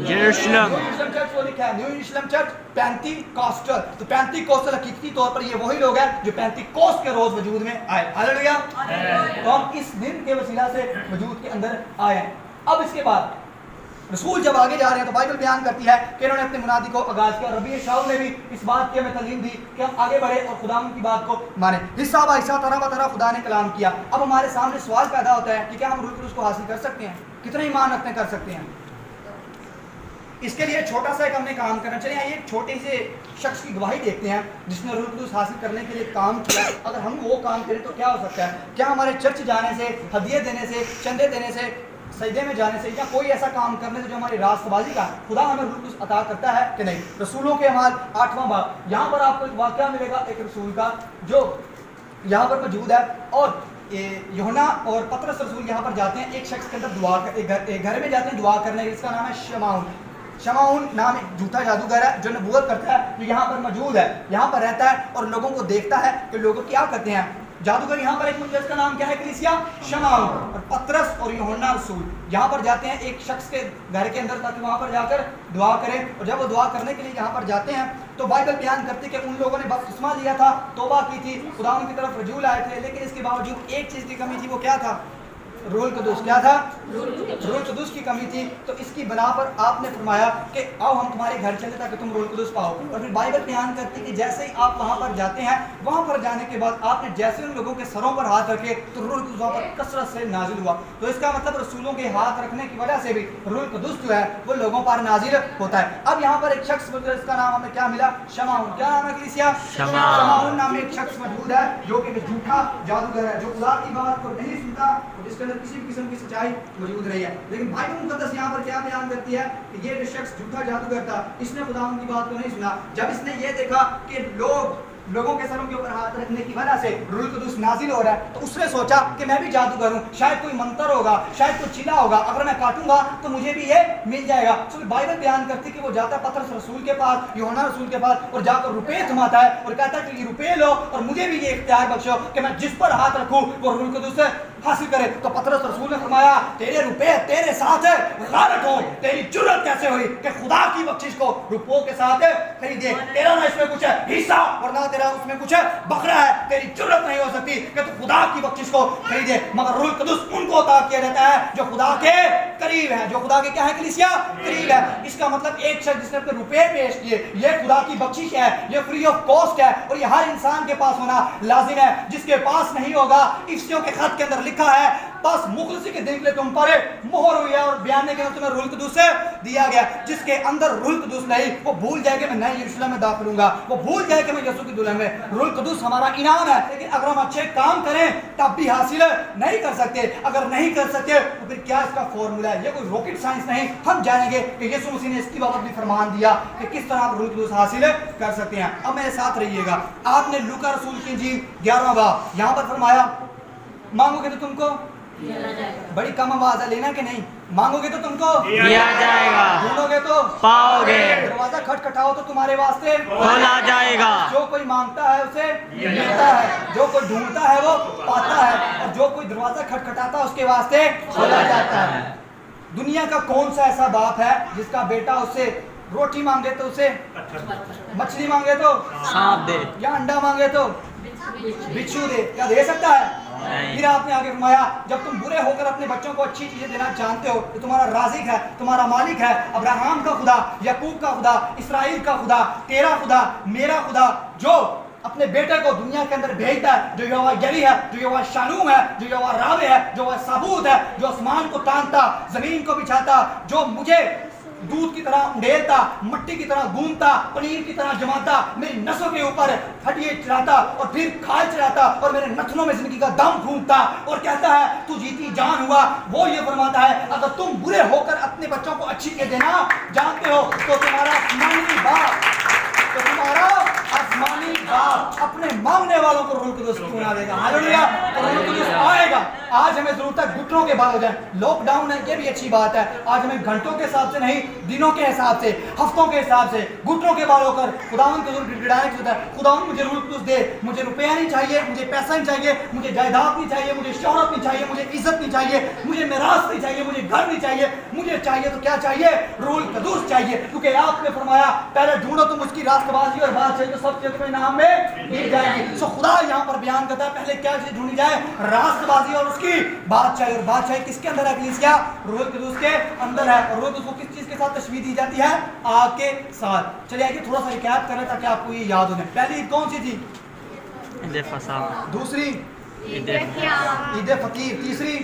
Speaker 2: यरूशलेम
Speaker 1: चर्च। वो लिखा है न्यू यरूशलेम चर्च पेंतीकोस्टल। तो पेंतीकोस्टल हकीकती तौर पर ये वही लोग हैं जो पेंतीकोस्त के रोज वजूद में आए। हालेलुया। तो हम इस दिन के वसीला से वजूद के अंदर आए हैं। अब इसके बाद रसूल जब आगे जा रहे हैं तो बाइबल बयान करती है कि इन्होंने अपने मुनादी को आगाज किया। रबी शाऊल ने भी इस बात की हमें तालीम दी कि हम आगे बढ़े और खुदा की बात को माने। हिस्सा ब हिस्सा, तरह ब तरह खुदा ने कलाम किया। अब हमारे सामने सवाल पैदा होता है कि क्या हम रूह कुदुस को हासिल कर सकते हैं? कितना ईमान रखते हैं कर सकते हैं? इसके लिए छोटा सा एक हमने काम करना। चलिए एक छोटे से शख्स की गवाही देखते हैं जिसने रूह कुदुस हासिल करने के लिए काम किया। अगर हम वो काम करें तो क्या हो सकता है? क्या हमारे चर्च जाने से, हदिये देने से, चंदे देने से, सजदे में जाने से या कोई ऐसा काम करने से जो हमारी रास्तबाजी का खुदा हमें रूह कुदुस अता करता है कि नहीं? रसूलों के अमाल 8वां बाब, यहाँ पर आपको एक वाक़या मिलेगा एक रसूल का जो यहाँ पर मौजूद है। और यूहन्ना और पतरस रसूल यहाँ पर जाते हैं एक शख्स के अंदर दुआ एक घर में जाते हैं दुआ करने के, जिसका नाम है शमाउन। शमाउन नाम एक झूठा जादूगर है जो नबूवत करता है, जो यहाँ पर मौजूद है, यहाँ पर रहता है और लोगों को देखता है कि लोग क्या करते हैं। जादूगर यहाँ पर एक मुंजस का नाम क्या है? कलीसिया शमाउन। और पतरस और यूहन्ना रसूल यहाँ पर जाते हैं एक शख्स के घर के अंदर ताकि वहाँ पर जाकर दुआ करें। और जब वो दुआ करने के लिए यहाँ पर जाते हैं तो बाइबल बयान करती है कि उन लोगों ने बपतिस्मा लिया था, तौबा की थी, खुदा की तरफ रजू आए थे, लेकिन इसके बावजूद एक चीज़ की कमी थी। वो क्या था? रूह कुदुस। क्या था? रूह कुदुस की कमी थी। तो इसकी बना पर आपने फरमाया कि आओ हम तुम्हारे घर चले ताकि तुम रूह कुदुस पाओ। और फिर बाइबल बयान करती है कि जैसे ही आप वहाँ पर जाते हैं, वहाँ पर जाने के बाद आपने जैसे उन लोगों के सरों पर हाथ रखे तो रूह कुदुस वहाँ पर कसरत से नाजिल हुआ। तो इसका मतलब रसूलों के हाथ रखने की वजह से भी रूह कुदुस जो है वो लोगों पर नाजिल होता है। अब यहाँ पर एक शख्स इसका नाम हमें क्या मिला? शमाउन। क्या नाम है कलीसिया? शमाउन नाम एक शख्स मौजूद है जो कि झूठा जादूगर है, जो खुदा की बात को नहीं सुनता, जिसके अंदर किसी भी किस्म की सच्चाई मौजूद नहीं है। लेकिन बाइबल मुकद्दस यहाँ पर क्या बयान करती है कि ये जो शख्स झूठा जादूगर था, इसने खुदा की बात को नहीं सुना। जब इसने ये देखा कि लोगों के सरों के ऊपर हाथ रखने की वजह से रूह कुदुस नाजिल हो रहा है, तो उसने सोचा कि मैं भी जादूगर हूँ, शायद कोई मंत्र होगा, शायद कोई चिल्ला होगा, अगर मैं काटूंगा तो मुझे भी ये मिल जाएगा। तो बाइबल बयान करती कि वो जाता है पतरस रसूल के पास, यूहन्ना रसूल के पास और जाकर रुपये थमाता है और कहता है कि ये रुपये लो और मुझे भी ये इख्तियार बख्शो कि मैं जिस पर हाथ रखूँ वो रूह कुदुस हासिल करे। तो पतरस रसूल ने फरमाया तेरे रुपये तेरे साथ गारत हो, तेरी जुर्रत कैसे हुई कि खुदा की बख्शिश को रुपयों के साथ खरीदे? तेरा ना इसमें कुछ है हिस्सा और ना तेरा उसमें कुछ है बकरा है, तेरी जुर्रत नहीं हो सकती कि तू खुदा की बख्शिश को खरीदे। मगर रूह कुदुस उनको अता किया जाता है जो खुदा के करीब है, जो खुदा के क्या है कलीसिया? करीब है। इसका मतलब एक शख्स जिसने अपने रुपये पेश किए, ये खुदा की बख्शिश है, ये फ्री ऑफ कॉस्ट है और ये हर इंसान के पास होना लाजिम है। जिसके पास नहीं होगा, इफ्सियों के खत के अंदर लिखा है बस मुखलिसी के दिन के लिए तुम पर मोहर हुई है और बयान के अंदर तुम्हें रूहुल कुदूस से दिया गया। जिसके अंदर रूहुल कुदूस नहीं, वो भूल जाए कि मैं नए यरूशलेम में दाखिल होऊंगा, वो भूल जाए कि मैं यीशु की दुल्हन में। रूहुल कुदूस हमारा इनाम है, लेकिन अगर हम अच्छे काम करें तब भी हासिल नहीं कर सकते। अगर नहीं कर सकते तो फिर क्या इसका फॉर्मूला है? ये कोई रॉकेट साइंस नहीं। हम जानेंगे कि यीशु मसीह ने इसकी बाबत भी फरमान दिया कि किस तरह आप रूहुल कुदूस हासिल कर सकते हैं। अब मेरे साथ रहिएगा। आपने लूका रसूल की इंजील 11वां बाब यहाँ पर फरमाया, मांगोगे तो तुमको बड़ी कम आवाज है, लेना कि नहीं? मांगोगे तो तुमको
Speaker 2: दिया जाएगा,
Speaker 1: ढूंढोगे तो
Speaker 2: पाओगे,
Speaker 1: दरवाजा खटखटाओ तो तुम्हारे वास्ते
Speaker 2: खोला जाएगा।
Speaker 1: जो कोई मांगता है उसे मिलता है, जो कोई ढूंढता है वो पाता है, और जो कोई दरवाजा खटखटाता है उसके वास्ते खोला जाता है। दुनिया का कौन सा ऐसा बाप है जिसका बेटा उससे रोटी मांगे तो उसे मछली मांगे तो
Speaker 2: सांप दे,
Speaker 1: या अंडा मांगे तो बिच्छू दे? क्या दे सकता है? फिर आपने आगे फरमाया, जब तुम बुरे होकर अपने बच्चों को अच्छी चीजें देना जानते हो तो तुम्हारा राज़िक है, तुम्हारा मालिक है, अब्राहम का खुदा, याकूब का खुदा, इस्राइल का खुदा, तेरा खुदा, मेरा खुदा, जो अपने बेटे को दुनिया के अंदर भेजता है, जो यहोवा यरी है, जो यहोवा शालूम है, जो यहोवा रावे है, जो यहोवा साबूत है, जो आसमान को तानता, जमीन को बिछाता, जो मुझे दूध की तरह उंडेलता, मिट्टी की तरह गूंथता, पनीर की तरह जमाता, मेरी नसों के ऊपर हड्डियां चढ़ाता और फिर खाल चढ़ाता और मेरे नथनों में जिंदगी का दम फूंकता और कहता है तू जीती जान हुआ। वो ये फरमाता है, अगर तुम बुरे होकर अपने बच्चों को अच्छी चीजें देना जानते हो तो तुम्हारा आसमानी बाप अपने मांगने वालों को रूहुल कुदूस क्यों ना देगा? हालेलुया। रूहुल कुदूस आएगा। आज हमें जरूरत है घुटनों के बाद हो जाए। लॉकडाउन है, ये भी अच्छी बात है। आज हमें घंटों के हिसाब से नहीं, दिनों के हिसाब से, हफ्तों के हिसाब से घुटनों के बाल होकर खुदावन के हुजूर गिड़गिड़ाने की जरूरत है। खुदावन मुझे रूहुल कुदूस दे, मुझे रुपया नहीं चाहिए, मुझे पैसा नहीं चाहिए, मुझे जायदाद नहीं चाहिए, मुझे शोहरत नहीं चाहिए, मुझे इज्जत नहीं चाहिए, मुझे मिरास नहीं चाहिए, मुझे घर नहीं चाहिए, मुझे चाहिए तो क्या चाहिए? रूहुल कुदूस चाहिए। क्योंकि आपने फरमाया पहले ढूंढो तुम उसकी रास्तबाजी और बात चाहिए तो सब चीजें तुम्हें नाम में मिल जाएगी। सो खुदा यहाँ पर बयान करता है पहले क्या चीज ढूंढी जाए? रास्तबाजी और उसकी बात चाहिए। और बात चाहिए किसके अंदर है? कलीसिया रूहुल कुदूस के अंदर है। और रूहुल कुदूस को किस चीज के साथ तशबीह दी जाती है? आग के साथ। चलिए आइए थोड़ा सा रिकैप करें ताकि आपको ये याद हो जाए। पहली ईद कौन सी थी?
Speaker 2: ईद फसह,
Speaker 1: दूसरी ईद फकीर, तीसरी,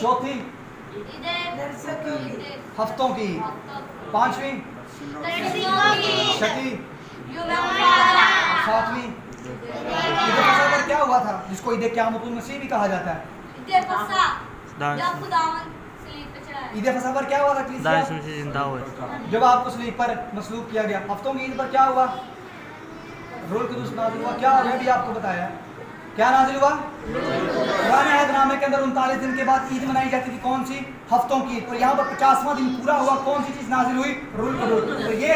Speaker 1: चौथी हफ्तों की, पांचवी, छठी, सातवीं। ईद फसह पर क्या हुआ था जिसको ईद क़यामतुल मसीह भी कहा जाता है? ईद फसह पर क्या हुआ था कलीसिया?
Speaker 2: जिंदा हुए
Speaker 1: जब आपको सलीब पर मसलूब किया गया। हफ्तों की ईद पर क्या हुआ? रूहुल कुदूस नाज़िल हुआ। क्या हो भी आपको बताया क्या नाज़िल हुआ? पुराने अहदनामे के अंदर 39 दिन के बाद ईद मनाई जाती थी। कौन सी? हफ्तों की। और यहाँ पर 50वां दिन पूरा हुआ। कौन सी चीज नाज़िल हुई? रूहुल कुदूस। तो ये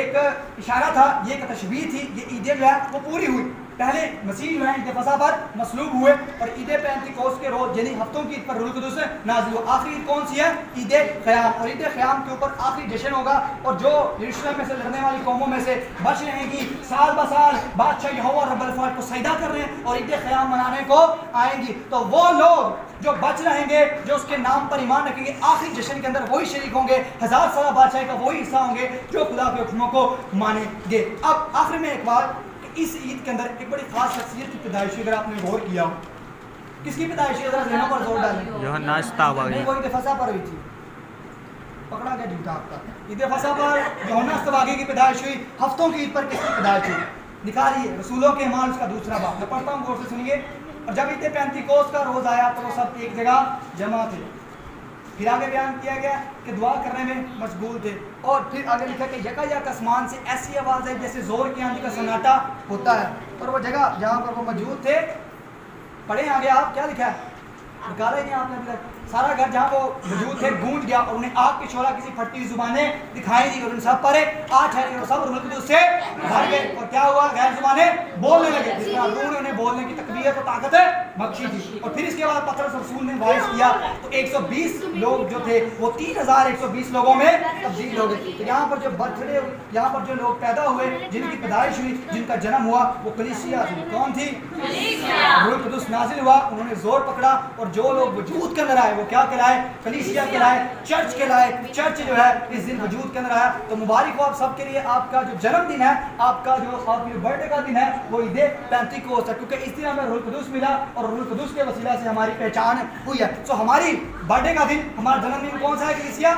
Speaker 1: एक इशारा था, ये एक तशबीह थी। ये ईदें जो है वो पूरी हुई। पहले मसीह जो है ईद फसह पर मसलूब हुए और ईद पेंतिकोस्त के रोज यानी हफ्तों की ईद पर रूहुल कुदूस नाज़िल हुआ। आखिरी ईद कौन सी है? ईद क़याम। और ईद क़याम के ऊपर आखिरी जश्न होगा और जो यरूशलेम में से लड़ने वाली कौमों में से बच रहेंगी साल ब साल बादशाह यहोवा रब्बुल फ़ात को सजदा कर रहे हैं और ईद क़याम मनाने को आएंगी। तो वो लोग जो बच रहेंगे, जो उसके नाम पर ईमान रखेंगे, आखिरी जश्न के अंदर वही शरीक होंगे, 1000 साल बादशाह का वही हिस्सा होंगे जो खुदा के हुक्मों को मानेंगे। अब आखिर में एक बात, इस ईद के अंदर एक बड़ी खास शख्सियत की पैदाइश अगर आपने गौर किया हो, किसकी पैदाइश है? जरा ज़हनों पर जोर डालें।
Speaker 2: यूहन्ना इस्तबागी।
Speaker 1: नहीं, वो ईद फसह पर हुई थी। पकड़ा गया झूठा आपका। ईद फसह पर यूहन्ना इस्तबागी की पैदाइश हुई। हफ्तों की ईद पर किसकी पैदाइश हुई? निकालिए रसूलों के अमाल उसका दूसरा बाब। मैं पढ़ता हूँ, गौर से सुनिए। और जब ईद पेंतिकोस्त का रोज आया तो वो सब एक जगह जमा थे। फिर आगे बयान किया गया कि दुआ करने में मशगूल थे। और फिर आगे लिखा कि यकायक आसमान से ऐसी आवाज़ है जैसे जोर की आंधी का सन्नाटा होता है। और वो जगह जहाँ पर वो मौजूद थे, पढ़े आगे आप, क्या लिखा है? निकाला ही नहीं आपने अभी तक। सारा घर जहाँ वो मौजूद थे गूंज गया और उन्हें आग की शोला किसी फटती हुई जुबानें दिखाई दी और उन सब पर आग ठहरी और सब रूहुल कुदूस से भर गए। और क्या हुआ? गैर जुबानें बोलने लगे, जिसका रूह ने उन्हें बोलने की तकबीयत और ताकत बख्शी थी। और फिर इसके बाद पतरस रसूल ने वाइस किया तो 120 लोग जो थे वो 3120 लोगों में तब्दील हो गए। तो यहाँ पर जो बर्थडे, यहाँ पर जो लोग पैदा हुए, जिनकी पैदाइश हुई, जिनका जन्म हुआ, वो कलीसिया थी। कौन थी? रूहुल कुदूस नाज़िल हुआ, उन्होंने जोर पकड़ा और जो लोग वजूद के अंदर आए
Speaker 3: وہ کیا کہلائے؟ کلیسیا کہلائے، چرچ کہلائے. چرچ جو ہے اس دن وجود کے اندر آیا. تو مبارک ہو آپ سب کے لیے. آپ کا جو جنم دن ہے، آپ کا جو برتھ ڈے کا دن ہے، وہ عید پینتیکوست ہے، کیونکہ اس دن ہمیں روح القدس ملا اور روح القدس کے وسیلہ سے ہماری پہچان ہوئی ہے. سو ہماری برتھ ڈے کا دن، ہمارا جنم دن کون سا ہے کلیسیا؟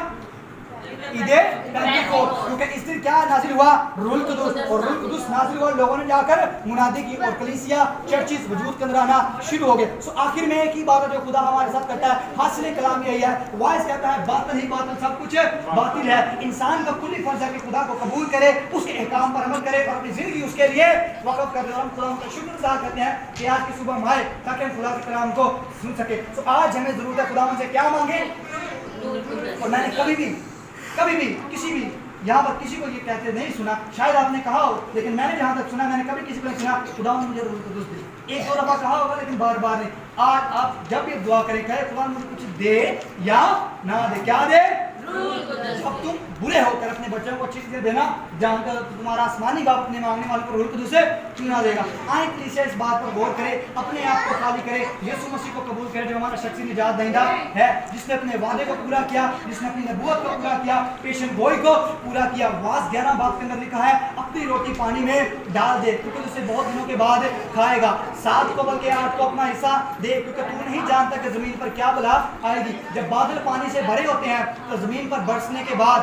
Speaker 3: عید پینتیکوست. کیونکہ اس دن کیا نازل ہوا؟ روح القدس. اور روح القدس نازل ہوا، لوگوں نے جا کر منادی کی اور کلیسیا چرچز وجود کے اندر آنا شروع ہو گئے. سو آخر میں ایک ہی بات ہے جو خدا ہمارے ساتھ کرتا ہے، حاصل کلام یہی ہے. وائس کہتا ہے باطل ہی باطل، سب کچھ باطل ہے. انسان کا کلی فرض ہے کہ خدا کو قبول کرے، اس کے احکام پر عمل کرے اور اپنی زندگی اس کے لیے وقف کر دے. ہم خدا کا شکر ادا کرتے ہیں کہ آج کی صبح ہم آئے تاکہ ہم خدا کے کلام کو سن سکے. سو آج ہمیں ضرورت ہے خدا ہم سے کیا مانگے. اور میں نے کبھی بھی کسی بھی یہاں پر کسی کو یہ کہتے نہیں سنا، شاید آپ نے کہا ہو، لیکن میں نے جہاں تک سنا، میں نے کبھی کسی کو نہیں سنا خدا مجھے روح القدس دے. ایک دو دفعہ کہا ہوگا لیکن بار بار نہیں. آج آپ جب بھی دعا کریں کہے خدا مجھے کچھ دے یا نہ دے. کیا دے؟ اب تم برے ہو کر اپنے بچوں کو اچھی چیزیں دینا جان کر تمہارا آسمانی باپ اپنے مانگنے والوں کو روح القدس سے کیوں نہ دے گا. آئیں کلیسیا اس بات پر غور کرے، اپنے آپ کو خالی کرے، یسوع مسیح کو قبول کرے جو ہمارا شخصی نجات دہندہ ہے، جس نے اپنے وعدے کو پورا کیا، جس نے اپنی نبوت کو پورا کیا، پیشن گوئی کو پورا کیا. واز 11 باب کے اندر لکھا ہے اپنی روٹی پانی میں ڈال دے کیونکہ اسے بہت دنوں کے بعد کھائے گا. 7 کو بلکہ 8 کو اپنا حصہ دے کیونکہ تو نہیں جانتا کہ زمین پر کیا بلا آئے گی. جب بادل پانی سے بھرے ہوتے ہیں تو زمین پر برسنے کے بعد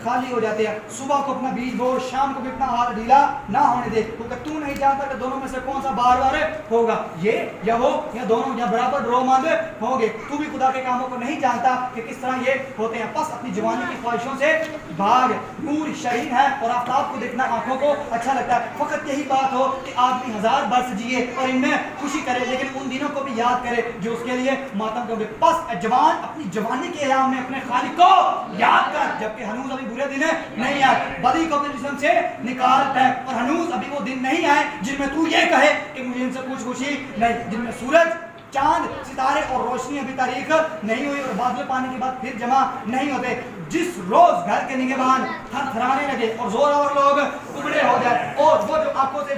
Speaker 3: خالی ہو جاتے ہیں. صبح کو اپنا بیج بو، شام کو بھی اپنا ہاتھ ڈھیلا نہ ہونے دے کیونکہ تو نہیں جانتا کہ دونوں میں سے کون سا بار بار ہوگا، یہ یا وہ یا دونوں یا برابر ڈرو مند ہوں گے. تو بھی خدا کے کاموں کو نہیں جانتا کہ کس طرح یہ ہوتے ہیں. بس اپنی جوانی کی خواہشوں سے بھاگ. نور شرین ہے اور آفتاب کو دیکھنا آنکھوں کو اچھا لگتا ہے. فقط یہی بات ہو کہ آدمی 1000 برس جیے اور ان میں خوشی کرے لیکن ان دنوں کو بھی یاد کرے جو اس کے لیے ماتم کرے. بس جوان اپنی جوانی کے ایام میں اپنے خالق کو یاد کر جبکہ ہنوز ابھی برے دن نہیں آئے. بدی کو اپنے جسم سے نکال پھینک. اور ہنوز ابھی وہ دن نہیں آئے جن میں تو یہ کہے کہ مجھے ان سے کچھ خوشی نہیں، جن میں سورج چاند ستارے اور روشنی ابھی تاریخ نہیں ہوئی اور بادل پانی کے بعد پھر جمع نہیں ہوتے. جس روز گھر کے نگہبان تھر تھرانے لگے اور زور اور لوگ ٹکڑے ہو جائے اور وہ جو آنکھوں سے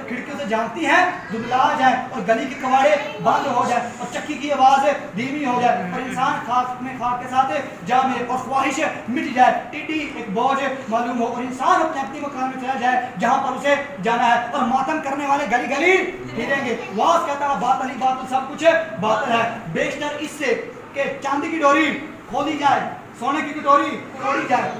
Speaker 3: کھڑکیوں سے جانتی ہیں دبلا جائے اور گلی کے کواڑے بند ہو جائے اور چکی کی آواز دھیمی ہو جائے اور انسان خاک میں خاک کے ساتھ جا ملے اور خواہش مٹ جائے، ٹڈی ایک بوجھ معلوم ہو اور انسان اپنے اپنی مکان میں چلا جائے جہاں پر اسے جانا ہے اور ماتم کرنے والے گلی گلی پھریں گے. واز کہتا ہے باطل ہی باطل، سب کچھ باطل ہے. بیشتر اس سے کہ چاندی کی ڈوری کھودی جائے، سونے کی کٹوری توڑی جائے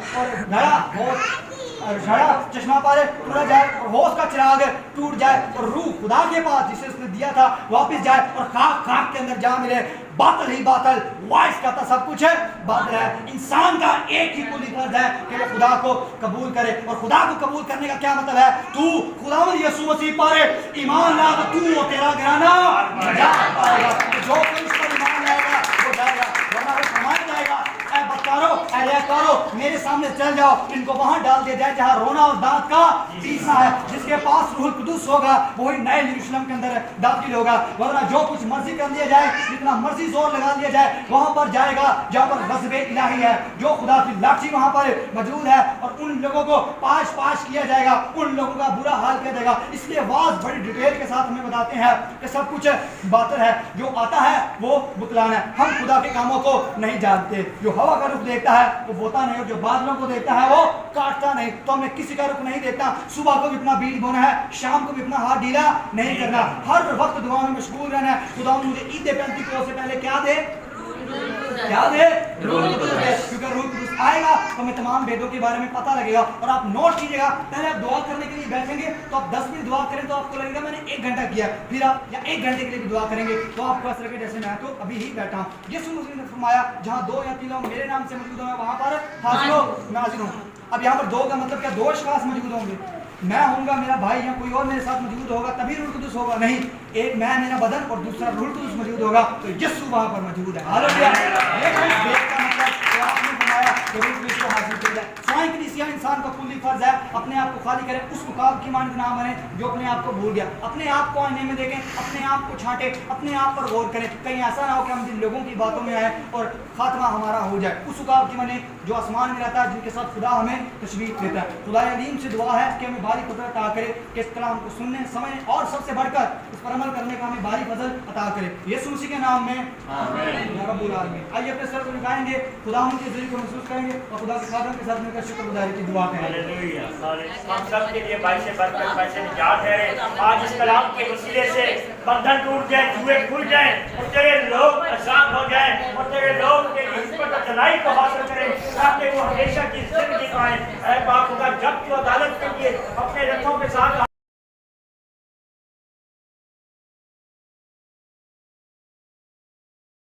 Speaker 3: اور گھڑا چشمہ پارے توڑا جائے اور ہوش کا چراغ ٹوٹ جائے اور روح خدا کے پاس جسے اس نے دیا تھا واپس جائے اور خاک خاک کے اندر جا ملے. باطل ہی باطل، وائس کہتا سب کچھ ہے باطل ہے. انسان کا ایک ہی کلی فرض ہے کہ وہ خدا کو قبول کرے. اور خدا کو قبول کرنے کا کیا مطلب ہے؟ تو خداوند یسوع مسیح پر ایمان لا تو تیرا گھرانہ نجات پائے گا. جو کوئی اس پر ایمان لائے گا وہ جائے گا، ورنہ وہ فرمایا جائے گا اے بدکارو اے ریاکارو میرے سامنے چل جاؤ، ان کو وہاں ڈال دیا جائے جہاں رونا اور دانت کا پیسنا ہے. جس کے پاس روح القدس ہوگا وہی نئے یروشلم کے اندر داخل ہوگا، ورنہ جو کچھ مرضی کر لیا جائے، جتنا مرضی زور لگا لیا جائے وہاں پر جائے گا جہاں پر غضب الہی ہے. جو خدا کی لاٹھی وہاں پر موجود ہے اور ان لوگوں کو پاش کیا جائے گا، ان لوگوں کا برا حال کیا جائے گا. اس لیے واز بڑی ڈیٹیل کے ساتھ ہمیں بتاتے ہیں کہ سب کچھ باطل ہے، جو آتا ہے وہ بتلان ہے. ہم خدا کے کاموں کو نہیں جانتے. جو ہوا کا رخ دیکھتا ہے وہ بوتا نہیں اور جو بادلوں کو دیکھتا ہے وہ کاٹتا نہیں. تو ہم نے کسی کا رخ نہیں دیکھتا. صبح کو بھی اپنا بیج بونا ہے، شام کو بھی اپنا ہاتھ ڈھیلا نہیں کرنا، ہر وقت دعا میں مشغول رہنا ہے. خدا مجھے عید پینتیکوست سے پہلے کیا دے؟ کیا دے؟ روح القدس دے. کیونکہ روح القدس آئے گا تو ہمیں تمام بیدوں کے بارے میں پتہ لگے گا. اور آپ نوٹ کیجیے گا، پہلے آپ دعا کرنے کے لیے بیٹھیں گے تو آپ 10 منٹ دعا کریں تو آپ کو لگے گا میں نے 1 گھنٹہ کیا. پھر آپ یا 1 گھنٹے کے لیے بھی دعا کریں گے تو آپ کو ایسا لگے جیسے میں تو ابھی ہی بیٹھا ہوں. یسوع مسیح نے فرمایا جہاں 2 یا 3 لوگ میرے نام سے موجود ہوں وہاں پر حاضر ہو میں حاضر ہوں. اب یہاں پر 2 کا مطلب کیا؟ 2 اشخاص موجود ہوں گے. میں ہوں گا، میرا بھائی یا کوئی اور میرے ساتھ موجود ہوگا تبھی روح القدس ہوگا. نہیں، ایک میں میرا بدن اور دوسرا روح القدس موجود ہوگا تو یسوع وہاں پر موجود ہے. ہاللویا. یہ بیت کا مطلب جو آپ نے فرمایا کہ روح القدس کو حاصل کیا جائے. سوائیں کلیسیا انسان کو का कुल्ली फर्ज है अपने आप को खाली करें, उस मुकाब की मानद ना बने जो अपने आप को भूल गया। अपने आप को आईने में देखें, अपने आप को छांटे, अपने आप पर गौर करें, कहीं ऐसा ना हो कि हम जिन लोगों की बातों में आए और खात्मा हमारा हो जाए। उस मुकाब की माने जो आसमान में रहता है, जिनके साथ खुदा हमें तशरीफ देता है। खुदा अलीम से दुआ है कि हमें भारी फजल अता करे कि इस कलाम को सुनने, समझने और सबसे बढ़कर इस पर अमल करने का हमें भारी फजल अता करे। यीशु मसीह के नाम में आमीन या रब्बुल आलमीन। आइए अपने सर को झुकाएंगे, खुदा उनके ज़रिए को महसूस करेंगे और खुदा के खादम के साथ मिलकर शुक्रगुजारी की दुआ करेंगे।
Speaker 4: हम सब के लिए भाई से बरकत, भाई से निजात ठहरे। आज इस कलाम के वसीले से बंधन टूट जाए, जुए खुल जाए और तेरे लोग आजाद हो जाए और तेरे लोग तेरी हिम्मत और जलाई को हासिल करें ताकि वो हमेशा की जिंदगी पाएं। ऐ पाक खुदा, जब तू अदालत के लिए अपने रथों के साथ